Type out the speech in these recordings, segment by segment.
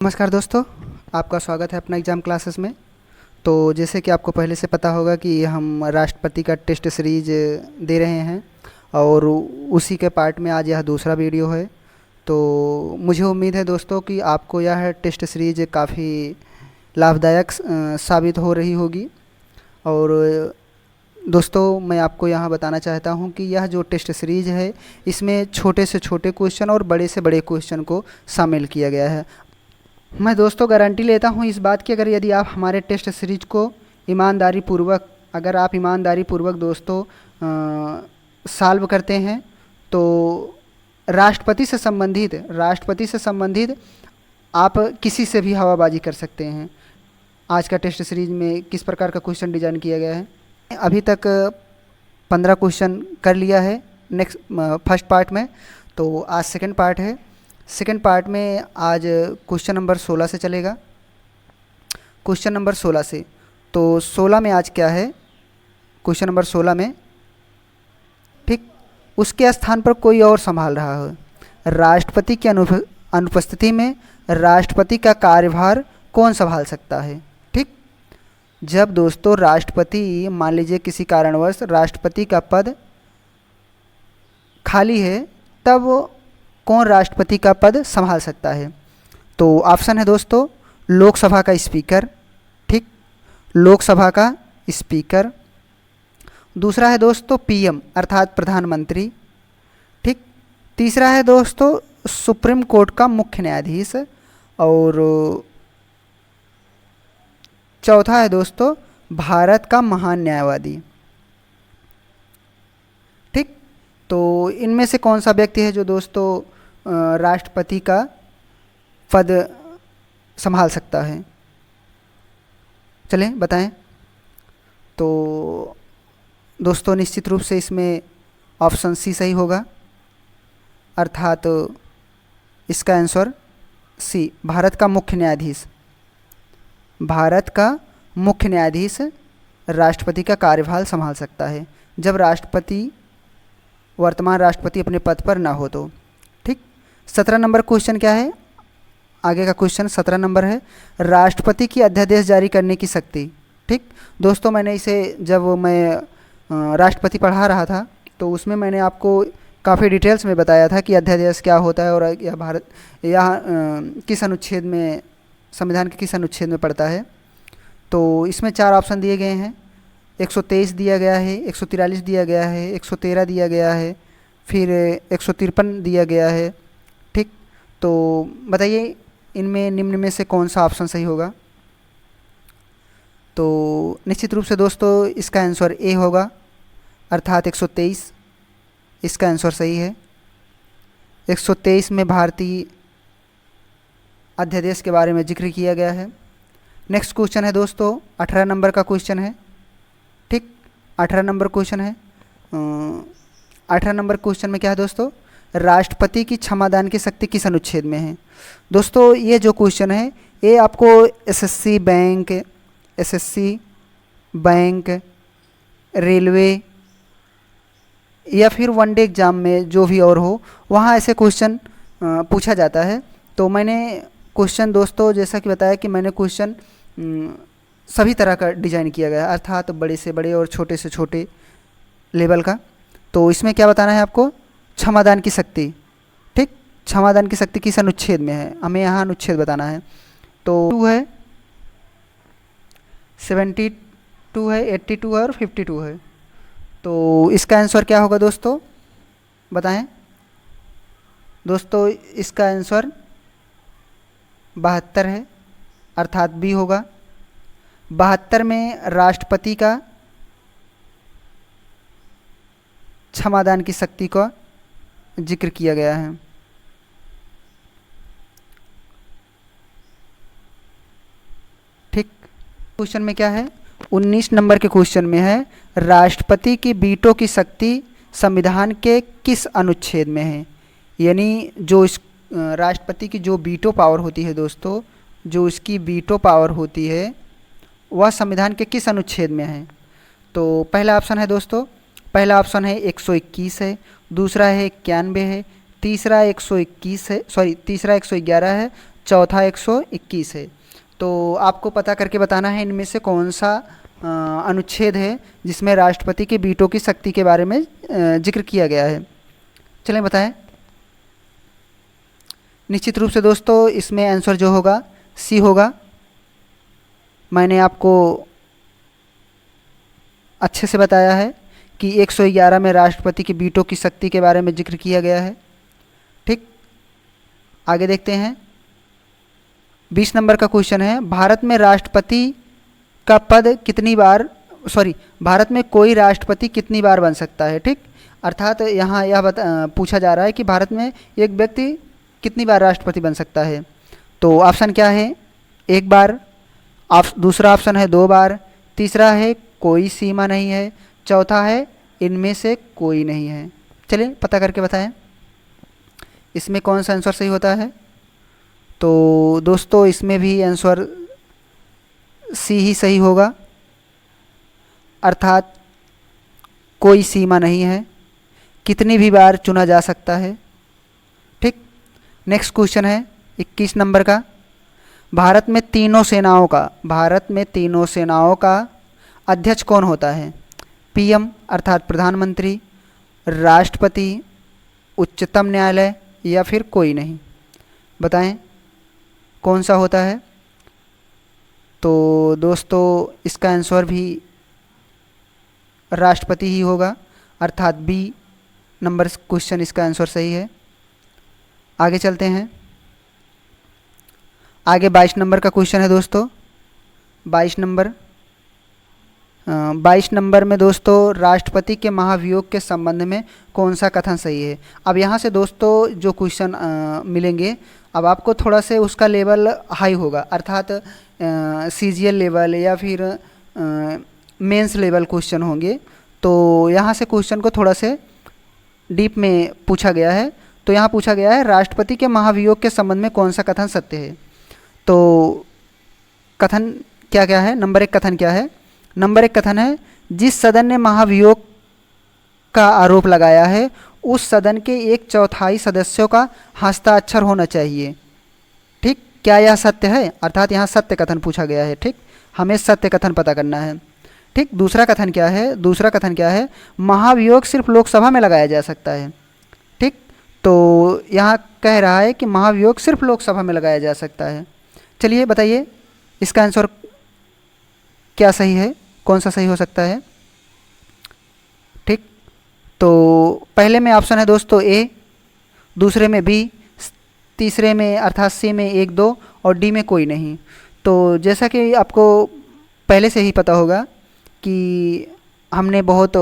नमस्कार दोस्तों, आपका स्वागत है अपना एग्ज़ाम क्लासेस में। तो जैसे कि आपको पहले से पता होगा कि हम राष्ट्रपति का टेस्ट सीरीज दे रहे हैं और उसी के पार्ट में आज यह दूसरा वीडियो है। तो मुझे उम्मीद है दोस्तों कि आपको यह टेस्ट सीरीज काफ़ी लाभदायक साबित हो रही होगी। और दोस्तों, मैं आपको यहाँ बताना चाहता हूँ कि यह जो टेस्ट सीरीज है इसमें छोटे से छोटे क्वेश्चन और बड़े से बड़े क्वेश्चन को शामिल किया गया है। मैं दोस्तों गारंटी लेता हूँ इस बात की, अगर यदि आप हमारे टेस्ट सीरीज को ईमानदारी पूर्वक दोस्तों सॉल्व करते हैं तो राष्ट्रपति से संबंधित आप किसी से भी हवाबाजी कर सकते हैं। आज का टेस्ट सीरीज में किस प्रकार का क्वेश्चन डिज़ाइन किया गया है, अभी तक 15 क्वेश्चन कर लिया है फर्स्ट पार्ट में। तो आज सेकंड पार्ट है। सेकंड पार्ट में आज क्वेश्चन नंबर 16 से चलेगा। क्वेश्चन नंबर 16 से, तो 16 में आज क्या है, क्वेश्चन नंबर 16 में ठीक उसके स्थान पर कोई और संभाल रहा है। राष्ट्रपति की अनुपस्थिति में राष्ट्रपति का कार्यभार कौन संभाल सकता है। ठीक, जब दोस्तों राष्ट्रपति, मान लीजिए किसी कारणवश राष्ट्रपति का पद खाली है, तब कौन राष्ट्रपति का पद संभाल सकता है। तो ऑप्शन है दोस्तों लोकसभा का स्पीकर, ठीक, लोकसभा का स्पीकर। दूसरा है दोस्तों पीएम अर्थात प्रधानमंत्री, ठीक। तीसरा है दोस्तों सुप्रीम कोर्ट का मुख्य न्यायाधीश। और चौथा है दोस्तों भारत का महान न्यायवादी। ठीक, तो इनमें से कौन सा व्यक्ति है जो दोस्तों राष्ट्रपति का पद संभाल सकता है, चलें बताएं। तो दोस्तों निश्चित रूप से इसमें ऑप्शन सी सही होगा, अर्थात इसका आंसर सी, भारत का मुख्य न्यायाधीश। भारत का मुख्य न्यायाधीश राष्ट्रपति का कार्यभार संभाल सकता है जब वर्तमान राष्ट्रपति अपने पद पर ना हो तो। ठीक, 17 नंबर क्वेश्चन क्या है, आगे का क्वेश्चन 17 नंबर है, राष्ट्रपति की अध्यादेश जारी करने की शक्ति। ठीक दोस्तों, मैंने इसे जब मैं राष्ट्रपति पढ़ा रहा था तो उसमें मैंने आपको काफ़ी डिटेल्स में बताया था कि अध्यादेश क्या होता है और यह किस अनुच्छेद में, संविधान के किस अनुच्छेद में पड़ता है। तो इसमें 4 ऑप्शन दिए गए हैं, 123 दिया गया है, 143 दिया गया है, 113 दिया गया है, फिर 153 दिया गया है। ठीक, तो बताइए इनमें निम्न में से कौन सा ऑप्शन सही होगा। तो निश्चित रूप से दोस्तों इसका आंसर ए होगा, अर्थात 123 इसका आंसर सही है। 123 में भारतीय अध्यादेश के बारे में जिक्र किया गया है। नेक्स्ट क्वेश्चन है दोस्तों 18 नंबर का क्वेश्चन है। ठीक, 18 नंबर क्वेश्चन है। 18 नंबर क्वेश्चन में क्या है दोस्तों, राष्ट्रपति की क्षमादान की शक्ति किस अनुच्छेद में है। दोस्तों ये जो क्वेश्चन है ये आपको एसएससी बैंक, रेलवे या फिर वनडे एग्ज़ाम में जो भी और हो, वहाँ ऐसे क्वेश्चन पूछा जाता है। तो मैंने क्वेश्चन दोस्तों जैसा कि बताया कि मैंने क्वेश्चन सभी तरह का डिज़ाइन किया गया है, अर्थात बड़े से बड़े और छोटे से छोटे लेवल का। तो इसमें क्या बताना है आपको, क्षमादान की शक्ति। ठीक, क्षमादान की शक्ति किस अनुच्छेद में है, हमें यहाँ अनुच्छेद बताना है। तो 2 है, 72 है, 82 है और 52 है। तो इसका आंसर क्या होगा दोस्तों, बताएं। दोस्तों इसका आंसर 72 है, अर्थात बी होगा। 72 में राष्ट्रपति का क्षमादान की शक्ति का जिक्र किया गया है। ठीक, क्वेश्चन में क्या है, 19 नंबर के क्वेश्चन में है, राष्ट्रपति की वीटो की शक्ति संविधान के किस अनुच्छेद में है। यानी जो इस राष्ट्रपति की जो वीटो पावर होती है दोस्तों, जो इसकी वीटो पावर होती है वह संविधान के किस अनुच्छेद में है। तो पहला ऑप्शन है दोस्तों, पहला ऑप्शन है 121 है, दूसरा है 91 है, तीसरा 111 है, चौथा 121 है। तो आपको पता करके बताना है इनमें से कौन सा अनुच्छेद है जिसमें राष्ट्रपति के वीटो की शक्ति के बारे में जिक्र किया गया है। चलें बताएं। निश्चित रूप से दोस्तों इसमें आंसर जो होगा सी होगा। मैंने आपको अच्छे से बताया है कि 111 में राष्ट्रपति के वीटो की शक्ति के बारे में जिक्र किया गया है। ठीक, आगे देखते हैं। 20 नंबर का क्वेश्चन है, भारत में राष्ट्रपति का पद कितनी बार भारत में कोई राष्ट्रपति कितनी बार बन सकता है। ठीक, अर्थात यहाँ यह पूछा जा रहा है कि भारत में एक व्यक्ति कितनी बार राष्ट्रपति बन सकता है। तो ऑप्शन क्या है, 1 बार, दूसरा ऑप्शन है 2 बार, तीसरा है कोई सीमा नहीं है, चौथा है इनमें से कोई नहीं है। चलिए पता करके बताएं इसमें कौन सा आंसर सही होता है। तो दोस्तों इसमें भी आंसर सी ही सही होगा, अर्थात कोई सीमा नहीं है, कितनी भी बार चुना जा सकता है। ठीक, नेक्स्ट क्वेश्चन है 21 नंबर का, भारत में तीनों सेनाओं का अध्यक्ष कौन होता है। पीएम अर्थात प्रधानमंत्री, राष्ट्रपति, उच्चतम न्यायालय या फिर कोई नहीं। बताएं कौन सा होता है। तो दोस्तों इसका आंसर भी राष्ट्रपति ही होगा, अर्थात बी नंबर क्वेश्चन इसका आंसर सही है। आगे चलते हैं। आगे 22 नंबर का क्वेश्चन है दोस्तों। 22 नंबर में दोस्तों राष्ट्रपति के महाभियोग के संबंध में कौन सा कथन सही है। अब यहाँ से दोस्तों जो क्वेश्चन मिलेंगे, अब आपको थोड़ा से उसका लेवल हाई होगा, अर्थात सीजीएल लेवल या फिर मेंस लेवल क्वेश्चन होंगे। तो यहाँ से क्वेश्चन को थोड़ा से डीप में पूछा गया है। तो यहाँ पूछा गया है राष्ट्रपति के महाभियोग के संबंध में कौन सा कथन सत्य है। तो कथन क्या क्या है, नंबर 1 कथन क्या है। नंबर 1 कथन है, जिस सदन ने महाभियोग का आरोप लगाया है उस सदन के 1/4 सदस्यों का हस्ताक्षर होना चाहिए। ठीक, क्या यह सत्य है, अर्थात यहाँ सत्य कथन पूछा गया है। ठीक, हमें सत्य कथन पता करना है। ठीक, दूसरा कथन क्या है, महाभियोग सिर्फ लोकसभा में लगाया जा सकता है। ठीक, तो यहाँ कह रहा है कि महाभियोग सिर्फ लोकसभा में लगाया जा सकता है। चलिए बताइए इसका आंसर क्या सही है, कौन सा सही हो सकता है। ठीक, तो पहले में ऑप्शन है दोस्तों ए, दूसरे में बी, तीसरे में अर्थात सी में 1 2 और डी में कोई नहीं। तो जैसा कि आपको पहले से ही पता होगा कि हमने बहुत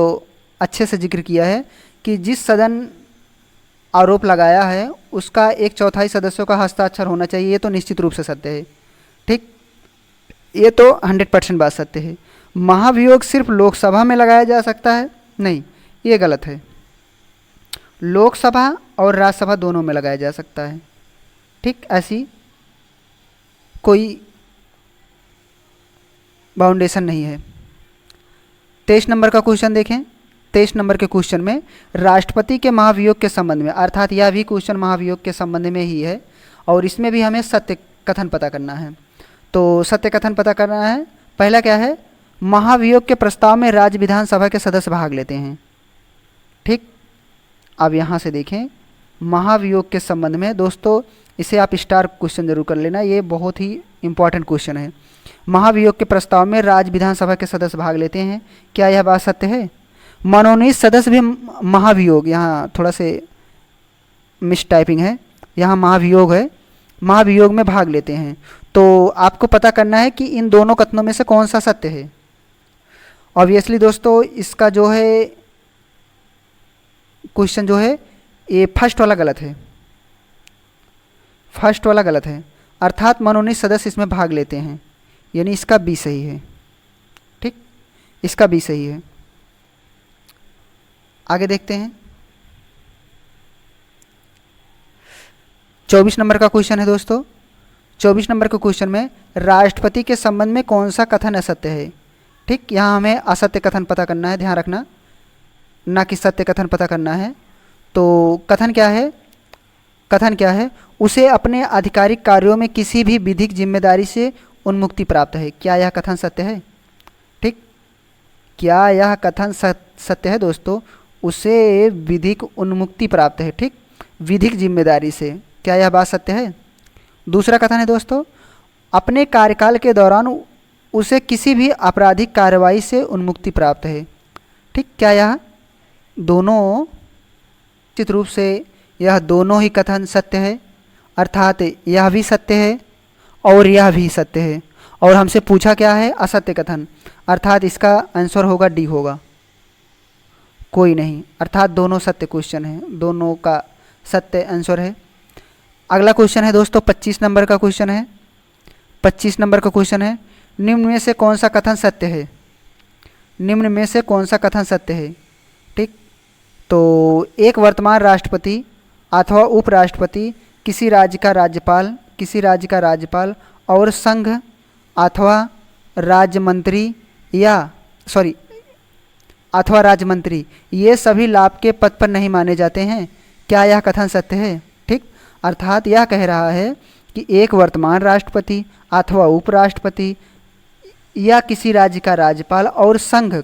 अच्छे से जिक्र किया है कि जिस सदन आरोप लगाया है उसका 1/4 सदस्यों का हस्ताक्षर होना चाहिए। ये तो निश्चित रूप से सत्य है। ठीक, ये तो 100% बात सत्य है। महाभियोग सिर्फ लोकसभा में लगाया जा सकता है, नहीं, ये गलत है। लोकसभा और राज्यसभा दोनों में लगाया जा सकता है। ठीक, ऐसी कोई बाउंडेशन नहीं है। 23 नंबर का क्वेश्चन देखें। 23 नंबर के क्वेश्चन में राष्ट्रपति के महाभियोग के संबंध में, अर्थात यह भी क्वेश्चन महाभियोग के संबंध में ही है और इसमें भी हमें सत्य कथन पता करना है। तो सत्य कथन पता करना है। पहला क्या है, महाभियोग के प्रस्ताव में राज्य विधानसभा के सदस्य भाग लेते हैं। ठीक, अब यहाँ से देखें महाभियोग के संबंध में दोस्तों, इसे आप स्टार क्वेश्चन जरूर कर लेना, ये बहुत ही इंपॉर्टेंट क्वेश्चन है। महाभियोग के प्रस्ताव में राज्य विधानसभा के सदस्य भाग लेते हैं, क्या यह बात सत्य है। मनोनीत सदस्य भी महाभियोग, यहाँ थोड़ा से मिस टाइपिंग है, यहाँ महाभियोग है, महाभियोग में भाग लेते हैं। तो आपको पता करना है कि इन दोनों कथनों में से कौन सा सत्य है। ऑब्वियसली दोस्तों इसका जो है क्वेश्चन जो है ये फर्स्ट वाला गलत है, फर्स्ट वाला गलत है, अर्थात मनोनीत सदस्य इसमें भाग लेते हैं, यानी इसका बी सही है। ठीक, इसका बी सही है। आगे देखते हैं। 24 नंबर का क्वेश्चन है दोस्तों। 24 नंबर के क्वेश्चन में राष्ट्रपति के संबंध में कौन सा कथन असत्य है। ठीक, यहाँ हमें असत्य कथन पता करना है, ध्यान रखना, ना कि सत्य कथन पता करना है। तो कथन क्या है, कथन क्या है? उसे अपने आधिकारिक कार्यों में किसी भी विधिक जिम्मेदारी से उन्मुक्ति प्राप्त है। क्या यह कथन सत्य है? ठीक, क्या यह कथन सत्य है दोस्तों? उसे विधिक उन्मुक्ति प्राप्त है, ठीक, विधिक जिम्मेदारी से। क्या यह बात सत्य है? दूसरा कथन है दोस्तों, अपने कार्यकाल के दौरान उसे किसी भी आपराधिक कार्रवाई से उन्मुक्ति प्राप्त है। ठीक, क्या यह दोनों निश्चित रूप से यह दोनों ही कथन सत्य है, अर्थात यह भी सत्य है और यह भी सत्य है। और हमसे पूछा क्या है? असत्य कथन, अर्थात इसका आंसर होगा डी होगा, कोई नहीं, अर्थात दोनों सत्य क्वेश्चन है, दोनों का सत्य आंसर है। अगला क्वेश्चन है दोस्तों 25 नंबर का क्वेश्चन है। 25 नंबर का क्वेश्चन है, निम्न में से कौन सा कथन सत्य है? निम्न में से कौन सा कथन सत्य है? ठीक, तो एक वर्तमान राष्ट्रपति अथवा उपराष्ट्रपति किसी राज्य का राज्यपाल और संघ अथवा राज्य मंत्री ये सभी लाभ के पद पर नहीं माने जाते हैं। क्या यह कथन सत्य है? ठीक, अर्थात यह कह रहा है कि एक वर्तमान राष्ट्रपति अथवा उपराष्ट्रपति या किसी राज्य का राज्यपाल और संघ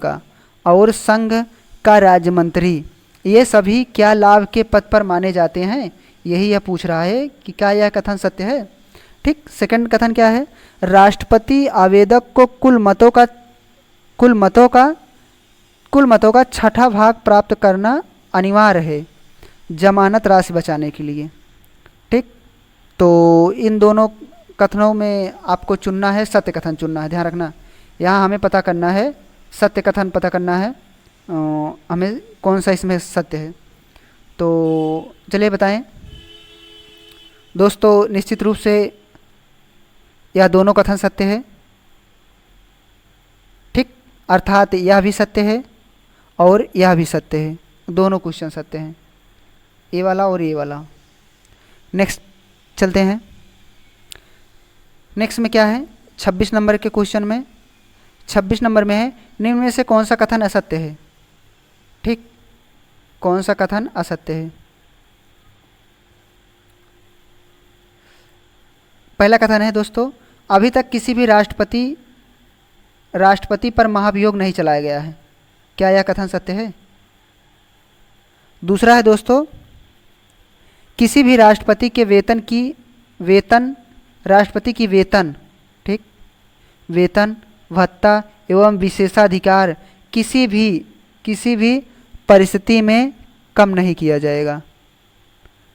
का राज्य मंत्री ये सभी क्या लाभ के पद पर माने जाते हैं? यही यह पूछ रहा है कि क्या यह कथन सत्य है। ठीक, सेकंड कथन क्या है? राष्ट्रपति आवेदक को कुल मतों का छठा भाग प्राप्त करना अनिवार्य है जमानत राशि बचाने के लिए। ठीक, तो इन दोनों कथनों में आपको चुनना है, सत्य कथन चुनना है, ध्यान रखना। यहाँ हमें पता करना है, सत्य कथन पता करना है, हमें कौन सा इसमें सत्य है। तो चलिए बताएं दोस्तों, निश्चित रूप से यह दोनों कथन सत्य है। ठीक, अर्थात यह भी सत्य है और यह भी सत्य है, दोनों क्वेश्चन सत्य हैं, ये वाला और ये वाला। नेक्स्ट चलते हैं। नेक्स्ट में क्या है? 26 नंबर के क्वेश्चन में 26 नंबर में है, निम्न में से कौन सा कथन असत्य है? ठीक, कौन सा कथन असत्य है? पहला कथन है दोस्तों, अभी तक किसी भी राष्ट्रपति पर महाभियोग नहीं चलाया गया है। क्या यह कथन सत्य है? दूसरा है दोस्तों, किसी भी राष्ट्रपति के वेतन, ठीक, वेतन, भत्ता एवं विशेषाधिकार किसी भी परिस्थिति में कम नहीं किया जाएगा।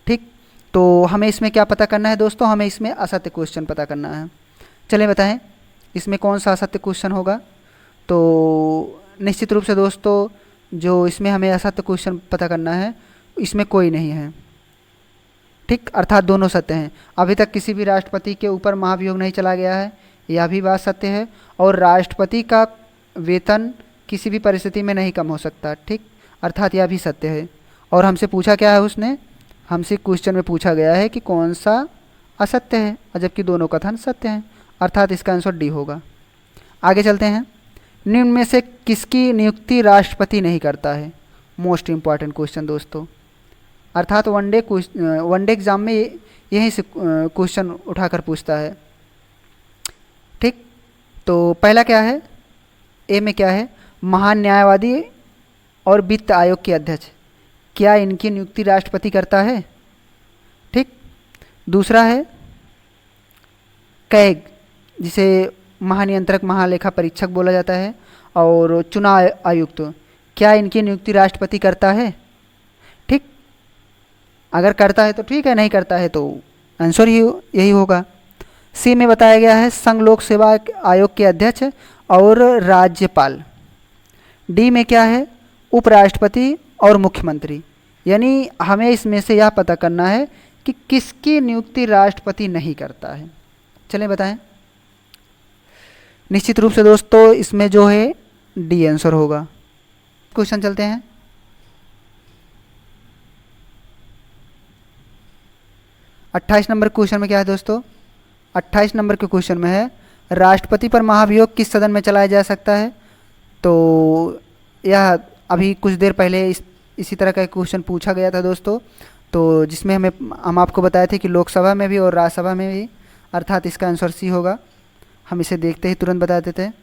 ठीक, तो हमें इसमें क्या पता करना है दोस्तों? हमें इसमें असत्य क्वेश्चन पता करना है। चलिए बताएं इसमें कौन सा असत्य क्वेश्चन होगा। तो निश्चित रूप से दोस्तों जो इसमें हमें असत्य क्वेश्चन पता करना है, इसमें कोई नहीं है। ठीक, अर्थात दोनों सत्य हैं। अभी तक किसी भी राष्ट्रपति के ऊपर महाभियोग नहीं चला गया है, यह भी बात सत्य है, और राष्ट्रपति का वेतन किसी भी परिस्थिति में नहीं कम हो सकता। ठीक, अर्थात यह भी सत्य है। और हमसे पूछा क्या है? हमसे क्वेश्चन में पूछा गया है कि कौन सा असत्य है, जबकि दोनों कथन सत्य हैं, अर्थात इसका आंसर डी होगा। आगे चलते हैं। निम्न में से किसकी नियुक्ति राष्ट्रपति नहीं करता है? मोस्ट इम्पॉर्टेंट क्वेश्चन दोस्तों, अर्थात वनडे एग्जाम में यहीं से क्वेश्चन उठाकर पूछता है। ठीक, तो पहला क्या है? ए में क्या है? महान न्यायवादी और वित्त आयोग के अध्यक्ष, क्या इनकी नियुक्ति राष्ट्रपति करता है? ठीक, दूसरा है कैग, जिसे महानियंत्रक महालेखा परीक्षक बोला जाता है, और चुनाव आयुक्त, क्या इनकी नियुक्ति राष्ट्रपति करता है? ठीक, अगर करता है तो ठीक है, नहीं करता है तो आंसर यही होगा। सी में बताया गया है संघ लोक सेवा आयोग के अध्यक्ष और राज्यपाल। डी में क्या है? उपराष्ट्रपति और मुख्यमंत्री। यानी हमें इसमें से यह पता करना है कि किसकी नियुक्ति राष्ट्रपति नहीं करता है। चलें बताएं। निश्चित रूप से दोस्तों इसमें जो है डी आंसर होगा। क्वेश्चन चलते हैं। अट्ठाईस नंबर क्वेश्चन में क्या है दोस्तों? 28 नंबर के क्वेश्चन में है राष्ट्रपति पर महाभियोग किस सदन में चलाया जा सकता है? तो यह अभी कुछ देर पहले इसी तरह का क्वेश्चन पूछा गया था दोस्तों। तो जिसमें हम आपको बताए थे कि लोकसभा में भी और राज्यसभा में भी, अर्थात इसका आंसर सी होगा। हम इसे देखते ही तुरंत बता देते हैं।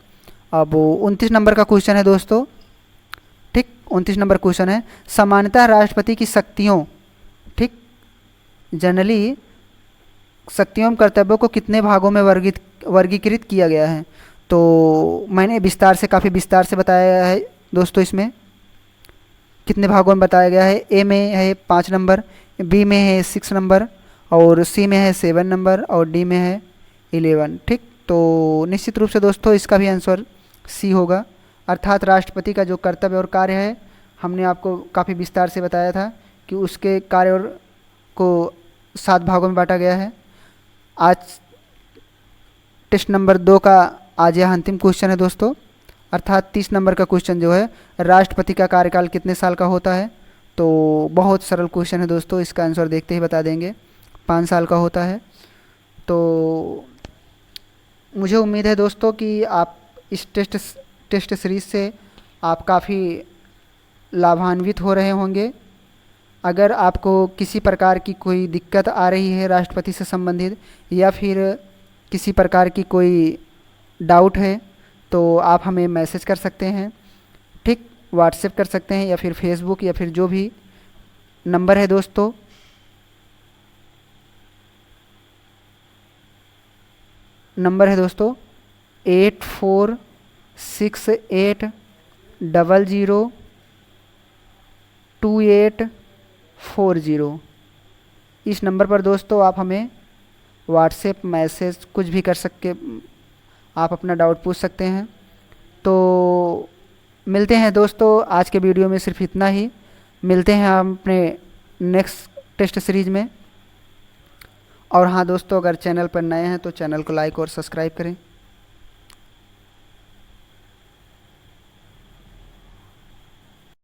अब 29 नंबर का क्वेश्चन है दोस्तों, ठीक, 29 नंबर क्वेश्चन है, सामान्यतः राष्ट्रपति की शक्तियों, ठीक, जनरली शक्तियों एवं कर्तव्यों को कितने भागों में वर्गीकृत किया गया है? तो मैंने काफ़ी विस्तार से बताया है दोस्तों। इसमें कितने भागों में बताया गया है? ए में है 5 नंबर, बी में है 6 नंबर, और सी में है 7 नंबर, और डी में है 11, ठीक। तो निश्चित रूप से दोस्तों इसका भी आंसर सी होगा, अर्थात राष्ट्रपति का जो कर्तव्य और कार्य है, हमने आपको काफ़ी विस्तार से बताया था कि उसके कार्य और को 7 भागों में बांटा गया है। आज टेस्ट नंबर 2 का आज यह अंतिम क्वेश्चन है दोस्तों, अर्थात 30 नंबर का क्वेश्चन जो है, राष्ट्रपति का कार्यकाल कितने साल का होता है? तो बहुत सरल क्वेश्चन है दोस्तों, इसका आंसर देखते ही बता देंगे, 5 साल का होता है। तो मुझे उम्मीद है दोस्तों कि आप इस टेस्ट सीरीज़ से आप काफ़ी लाभान्वित हो रहे होंगे। अगर आपको किसी प्रकार की कोई दिक्कत आ रही है राष्ट्रपति से संबंधित, या फिर किसी प्रकार की कोई डाउट है, तो आप हमें मैसेज कर सकते हैं, ठीक, व्हाट्सएप कर सकते हैं, या फिर फेसबुक, या फिर जो भी नंबर है दोस्तों, नंबर है दोस्तों 8468002840। इस नंबर पर दोस्तों आप हमें व्हाट्सएप, मैसेज कुछ भी कर सकते, आप अपना डाउट पूछ सकते हैं। तो मिलते हैं दोस्तों, आज के वीडियो में सिर्फ इतना ही। मिलते हैं हम अपने नेक्स्ट टेस्ट सीरीज़ में। और हाँ दोस्तों, अगर चैनल पर नए हैं तो चैनल को लाइक और सब्सक्राइब करें।